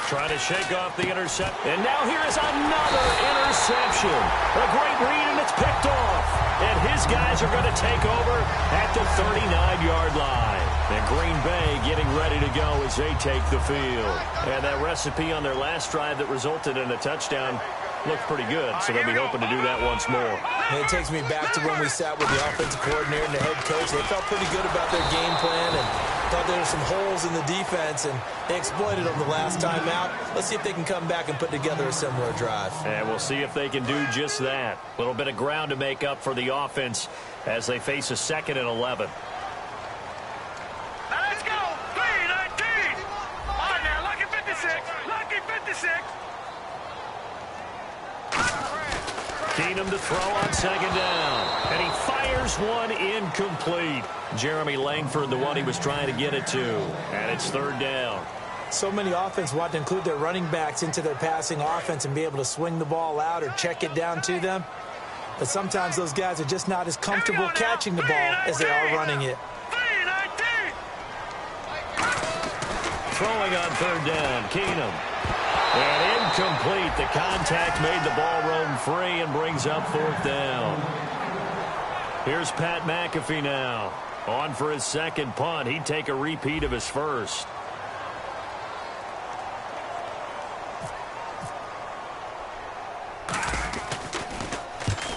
Trying to shake off the intercept. And now here is another interception. A great read, and it's picked off. And his guys are going to take over at the 39-yard line. And Green Bay getting ready to go as they take the field. And that recipe on their last drive that resulted in a touchdown looked pretty good, so they'll be hoping to do that once more. And it takes me back to when we sat with the offensive coordinator and the head coach. They felt pretty good about their game plan and thought there were some holes in the defense, and they exploited them the last time out. Let's see if they can come back and put together a similar drive. And we'll see if they can do just that. A little bit of ground to make up for the offense as they face a 2nd and 11. Now let's go. 3-19. On there, lucky 56. Lucky 56. Keenum to throw on 2nd down. And he fires one incomplete. Jeremy Langford, the one he was trying to get it to. And it's 3rd down. So many offenses want to include their running backs into their passing offense and be able to swing the ball out or check it down to them. But sometimes those guys are just not as comfortable catching the ball as they are running it. Throwing on 3rd down, Keenum. And incomplete. The contact made the ball roam free and brings up 4th down. Here's Pat McAfee now. On for his 2nd punt. He'd take a repeat of his first.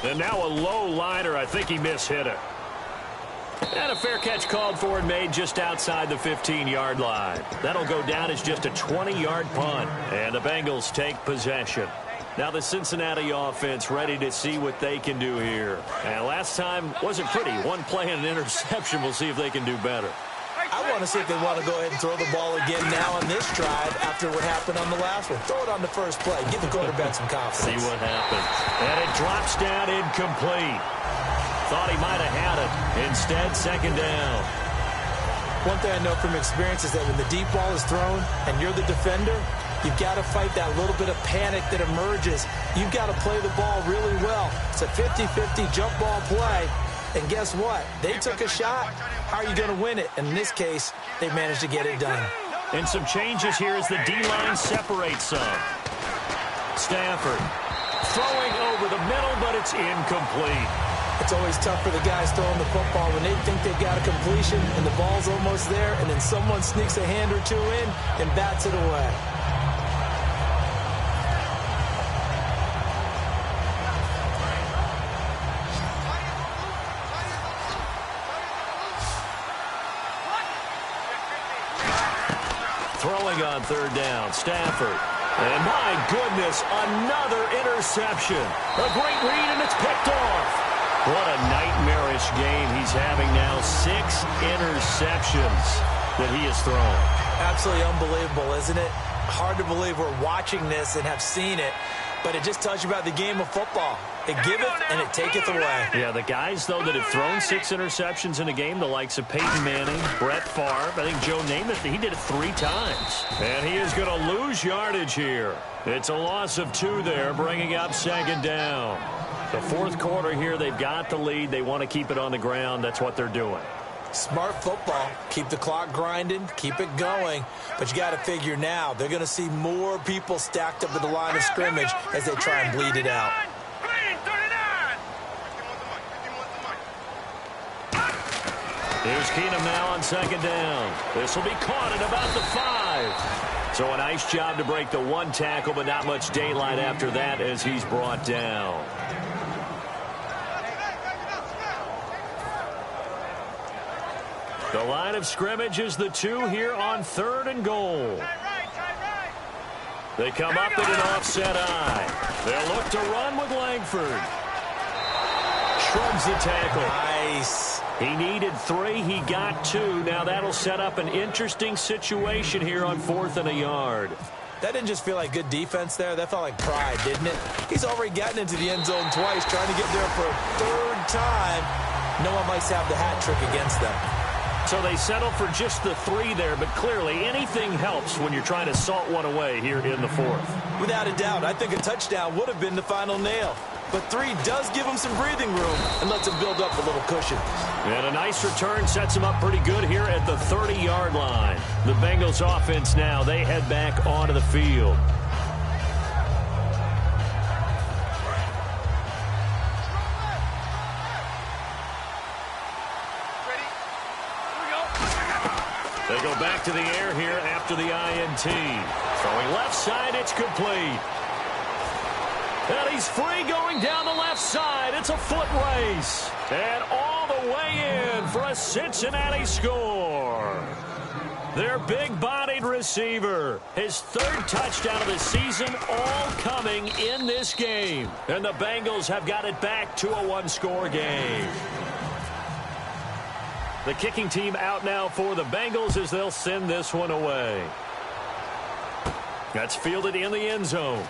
And now a low liner. I think he mishit it. And a fair catch called for and made just outside the 15-yard line. That'll go down as just a 20-yard punt. And the Bengals take possession. Now the Cincinnati offense ready to see what they can do here. And last time wasn't pretty. One play and an interception. We'll see if they can do better. I want to see if they want to go ahead and throw the ball again now on this drive after what happened on the last one. Throw it on the first play. Give the quarterback some confidence. See what happens. And it drops down incomplete. Thought he might have had it. Instead, 2nd down. One thing I know from experience is that when the deep ball is thrown and you're the defender, you've got to fight that little bit of panic that emerges. You've got to play the ball really well. It's a 50-50 jump ball play. And guess what? They took a shot. How are you going to win it? And in this case, they managed to get it done. And some changes here as the D-line separates some. Stafford throwing over the middle, but it's incomplete. It's always tough for the guys throwing the football when they think they've got a completion and the ball's almost there, and then someone sneaks a hand or two in and bats it away. Throwing on third down, Stafford. And my goodness, another interception. A great read, and it's picked off. What a nightmarish game he's having now. 6 interceptions that he has thrown. Absolutely unbelievable, isn't it? Hard to believe we're watching this and have seen it, but it just tells you about the game of football. It giveth and it taketh away. Yeah, the guys, though, that have thrown 6 interceptions in a game, the likes of Peyton Manning, Brett Favre, I think Joe Namath, he did it 3 times. And he is going to lose yardage here. It's a loss of 2 there, bringing up second down. The fourth quarter here, they've got the lead. They want to keep it on the ground. That's what they're doing. Smart football. Keep the clock grinding. Keep it going. But you got to figure now, they're going to see more people stacked up at the line of scrimmage as they try and bleed it out. Here's Keenum now on second down. This will be caught at about the 5. So a nice job to break the 1 tackle, but not much daylight after that as he's brought down. The line of scrimmage is the 2 here on 3rd and goal. They come up at an offset eye. They'll look to run with Langford. Shrugs the tackle. Nice. He needed 3. He got 2. Now that'll set up an interesting situation here on 4th and a yard. That didn't just feel like good defense there. That felt like pride, didn't it? He's already gotten into the end zone twice, trying to get there for a 3rd time. No one likes to have the hat trick against them. So they settle for just the 3 there, but clearly anything helps when you're trying to salt one away here in the 4th. Without a doubt, I think a touchdown would have been the final nail. But 3 does give him some breathing room and lets him build up a little cushion. And a nice return sets him up pretty good here at the 30-yard line. The Bengals offense now, they head back onto the field. They go back to the air here after the INT. Throwing left side, it's complete. And he's free going down the left side. It's a foot race. And all the way in for a Cincinnati score. Their big-bodied receiver. His 3rd touchdown of the season, all coming in this game. And the Bengals have got it back to a 1-score game. The kicking team out now for the Bengals as they'll send this one away. That's fielded in the end zone.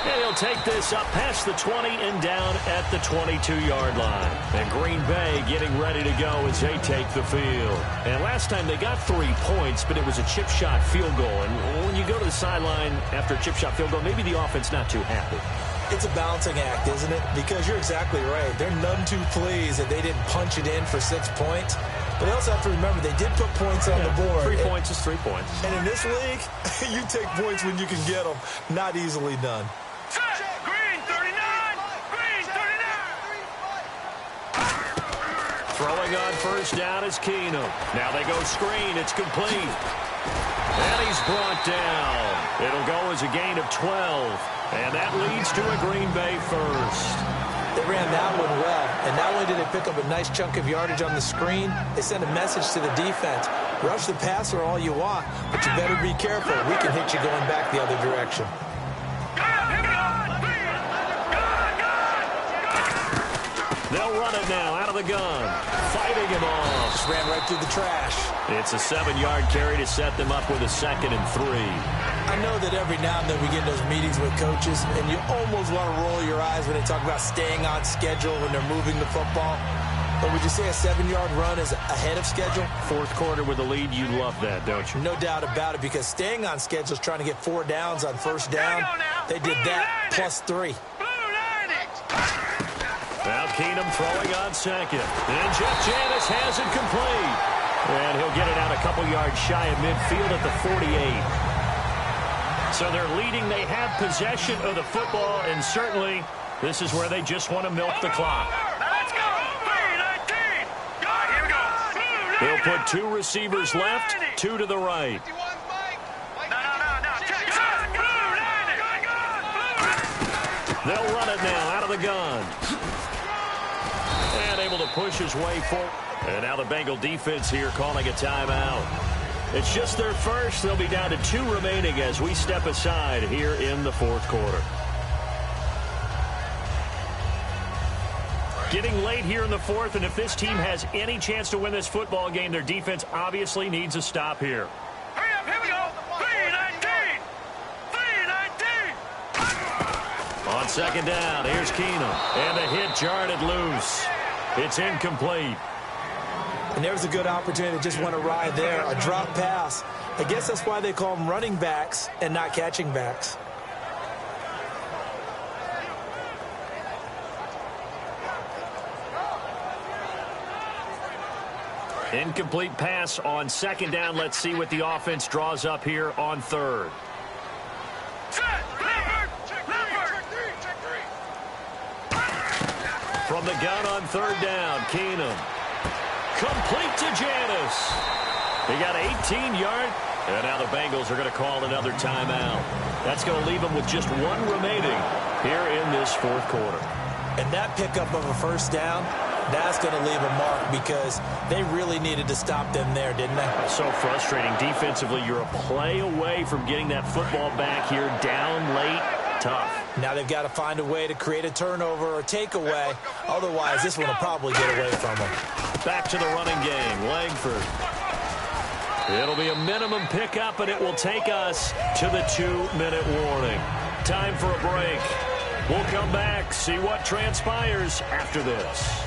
And he'll take this up past the 20 and down at the 22-yard line. And Green Bay getting ready to go as they take the field. And last time they got 3 points, but it was a chip shot field goal. And when you go to the sideline after a chip shot field goal, maybe the offense not too happy. It's a balancing act, isn't it? Because you're exactly right. They're none too pleased that they didn't punch it in for 6 points. But they also have to remember they did put points on the board. 3 points is 3 points. And in this league, you take points when you can get them. Not easily done. Green 39! Green 39! Throwing on first down is Keenum. Now they go screen. It's complete. And he's brought down. It'll go as a gain of 12. And that leads to a Green Bay first. They ran that one well. And not only did they pick up a nice chunk of yardage on the screen, they sent a message to the defense. Rush the passer all you want, but you better be careful. We can hit you going back the other direction. They'll run it now out of the gun. Fighting him off. Just ran right through the trash. It's a 7-yard carry to set them up with a 2nd and 3. I know that every now and then we get in those meetings with coaches, and you almost want to roll your eyes when they talk about staying on schedule when they're moving the football. But would you say a 7-yard run is ahead of schedule? Fourth quarter with a lead, you love that, don't you? No doubt about it, because staying on schedule is trying to get 4 downs on first down. They did that plus 3. Now Keenum throwing on second. And Jeff Janis has it complete. And he'll get it out a couple yards shy of midfield at the 48. So they're leading. They have possession of the football, and certainly This is where they just want to milk the clock. Now let's go. 3-19. Here we go. They'll put 2 receivers left, 2 to the right. No. Check. They'll run it now out of the gun. And able to push his way forward. And now the Bengal defense here calling a timeout. It's just their first. They'll be down to 2 remaining as we step aside here in the 4th quarter. Getting late here in the 4th, and if this team has any chance to win this football game, their defense obviously needs a stop here. Hurry up, here we go. 3-19. On second down, here's Keenum. And the hit jarred it loose. It's incomplete. And there's a good opportunity to just want to ride there. A drop pass. I guess that's why they call them running backs and not catching backs. Incomplete pass on second down. Let's see what the offense draws up here on 3rd. From the gun on 3rd down, Keenum. Complete to Janis. He got 18 yards. And now the Bengals are going to call another timeout. That's going to leave them with just 1 remaining here in this 4th quarter. And that pickup of a first down, that's going to leave a mark because they really needed to stop them there, didn't they? So frustrating. Defensively, you're a play away from getting that football back here down late. Tough. Now they've got to find a way to create a turnover or takeaway. Otherwise, this one will probably get away from them. Back to the running game. Langford. It'll be a minimum pickup, and it will take us to the 2-minute warning. Time for a break. We'll come back, see what transpires after this.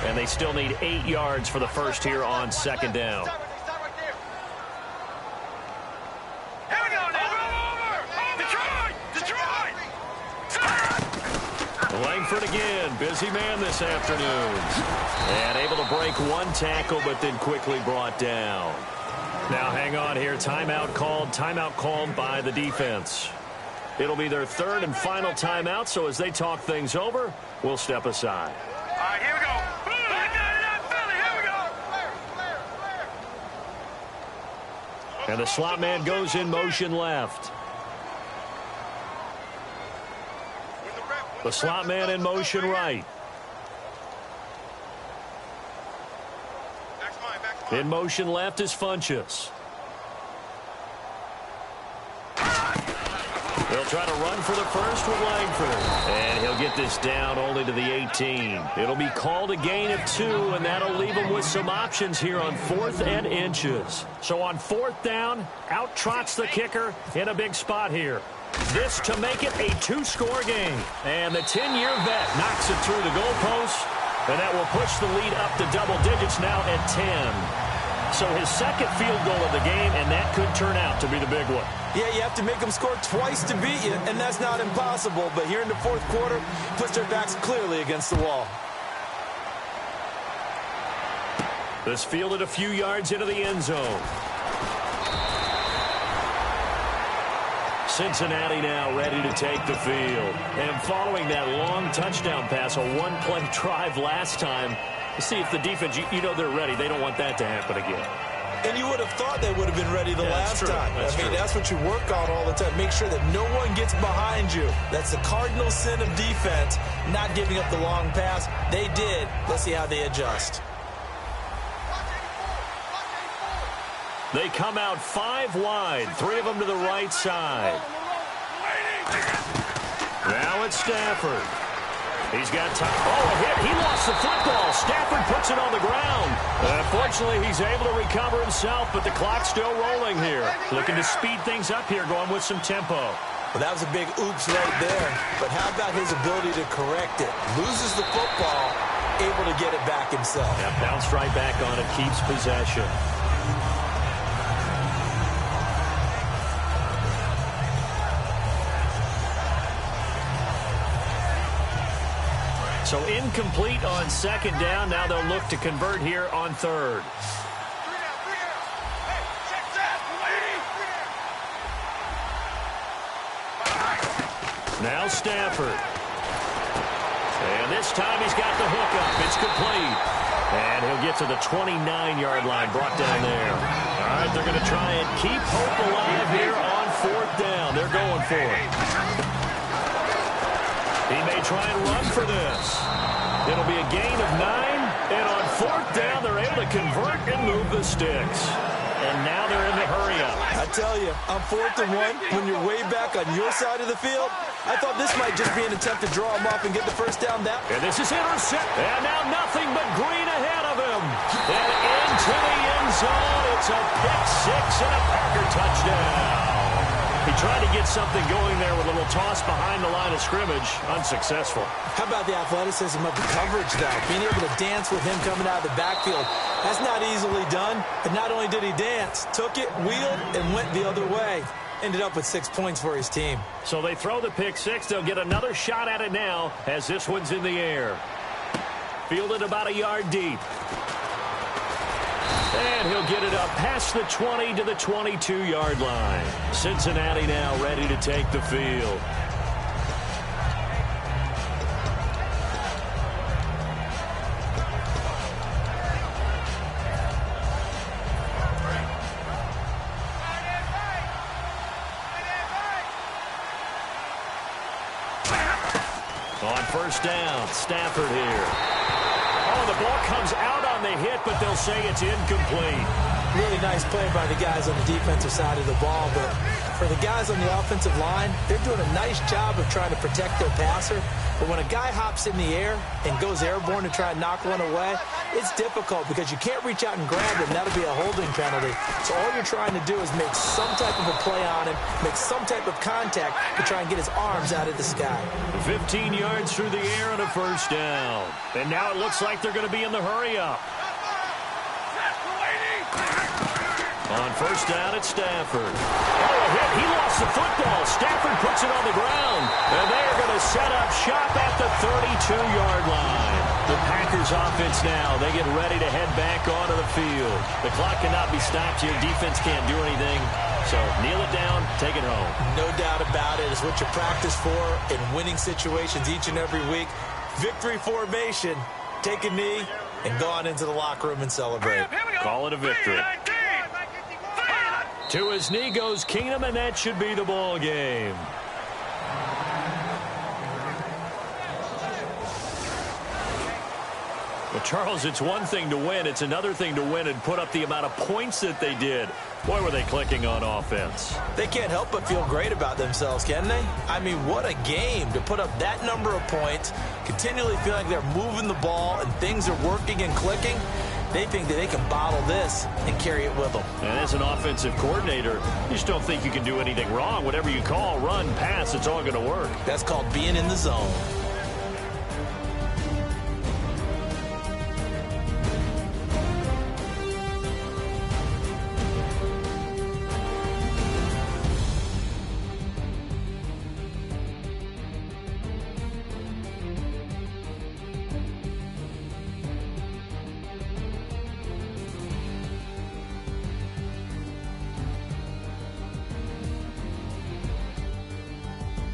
And they still need 8 yards for the first here on second down. Langford again, busy man this afternoon. And able to break 1 tackle, but then quickly brought down. Now hang on here, timeout called by the defense. It'll be their 3rd and final timeout, so as they talk things over, we'll step aside. All right, here we go. And the slot man goes in motion left. The slot man in motion right. In motion left is Funchess. They'll try to run for the first with Langford. And he'll get this down only to the 18. It'll be called a gain of 2, and that'll leave him with some options here on 4th and inches. So on 4th down, out trots the kicker in a big spot here. This to make it a 2-score game. And the 10-year vet knocks it through the goalpost, and that will push the lead up to double digits now at 10. So his second field goal of the game, and that could turn out to be the big one. Yeah, you have to make them score twice to beat you, and that's not impossible. But here in the 4th quarter, puts their backs clearly against the wall. This fielded a few yards into the end zone. Cincinnati now ready to take the field. And following that long touchdown pass, a 1-play drive last time, to see if the defense, you know they're ready. They don't want that to happen again. And you would have thought they would have been ready the last time. That's what you work on all the time. Make sure that no one gets behind you. That's the cardinal sin of defense, not giving up the long pass. They did. Let's see how they adjust. They come out 5 wide, 3 of them to the right side. Now it's Stafford. He's got time. Oh, a hit. He lost the football. Stafford puts it on the ground. Unfortunately, he's able to recover himself, but the clock's still rolling here. Looking to speed things up here, going with some tempo. Well, that was a big oops right there. But how about his ability to correct it? Loses the football, able to get it back himself. Yeah, bounced right back on it, keeps possession. So incomplete on second down. Now they'll look to convert here on 3rd. Now Stafford. this time he's got the hook up. It's complete. And he'll get to the 29-yard line, brought down there. All right, they're going to try and keep hope alive here on 4th down. They're going for it. He may try and run for this. It'll be a gain of 9. And on 4th down, they're able to convert and move the sticks. And now they're in the hurry-up. I tell you, on 4th and 1, when you're way back on your side of the field, I thought this might just be an attempt to draw him off and get the first down. And this is intercept. And now nothing but green ahead of him. And into the end zone. It's a pick 6 and a Packer touchdown. He tried to get something going there with a little toss behind the line of scrimmage. Unsuccessful. How about the athleticism of the coverage, though? Being able to dance with him coming out of the backfield. That's not easily done. And not only did he dance, took it, wheeled, and went the other way. Ended up with 6 points for his team. So they throw the pick 6. They'll get another shot at it now as this one's in the air. Fielded about a yard deep. And he'll get it up past the 20 to the 22-yard line. Cincinnati now ready to take the field. On 1st down, Stafford here. Oh, the ball comes out on the hit, but they'll say it's incomplete. Really nice play by the guys on the defensive side of the ball, but for the guys on the offensive line, they're doing a nice job of trying to protect their passer. But when a guy hops in the air and goes airborne to try and knock one away, it's difficult because you can't reach out and grab him. That'll be a holding penalty. So all you're trying to do is make some type of a play on him, make some type of contact to try and get his arms out of the sky. 15 yards through the air and a 1st down. And now it looks like they're going to be in the hurry-up. On 1st down, it's Stafford. Oh, a hit. He lost the football. Stafford puts it on the ground. And they are going to set up shop at the 32-yard line. The Packers offense now, they get ready to head back onto the field. The clock cannot be stopped here. Defense can't do anything. So kneel it down, take it home. No doubt about it. It's what you practice for in winning situations each and every week. Victory formation. Take a knee and go on into the locker room and celebrate. Call it a victory. To his knee goes Keenum, and that should be the ball game. Well, Charles, it's one thing to win. It's another thing to win and put up the amount of points that they did. Boy, were they clicking on offense. They can't help but feel great about themselves, can they? I mean, what a game to put up that number of points, continually feel like they're moving the ball and things are working and clicking. They think that they can bottle this and carry it with them. And as an offensive coordinator, you just don't think you can do anything wrong. Whatever you call, run, pass, it's all going to work. That's called being in the zone.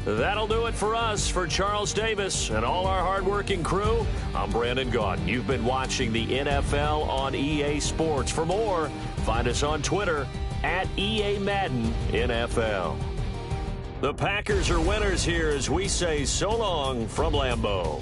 That'll do it for us. For Charles Davis and all our hardworking crew, I'm Brandon Gaudin. You've been watching the NFL on EA Sports. For more, find us on Twitter at EA Madden NFL. The Packers are winners here as we say so long from Lambeau.